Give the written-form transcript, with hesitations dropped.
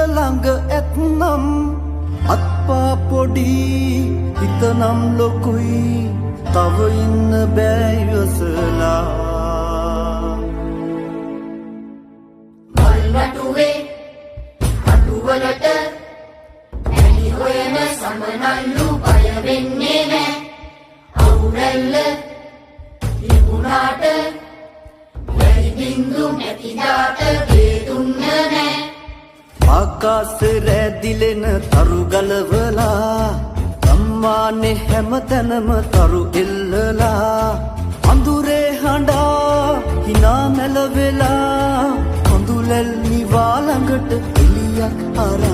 ළඟ ඇත්නම් අත්පා පොඩි හිතනම් ලොකුයි තව ඉන්න බෑ ඉවසලා මල්වටුවේ අටුවලට ඇලි හොයන සමනල්ලු බය වෙන්නේ නෑ අවුරැල්ල තිබුණාට වැලි බින්දු නැතිදාට වේදුන්න නෑ ආකාශ රැදිලෙන තරු ගලවලා සම්මානේ හැමතැනම තරු එල්ලලා අඳුරේ හඬා හිනා මැලවෙලා හඳුලැල් නිවා ළඟට එලියක් අරන්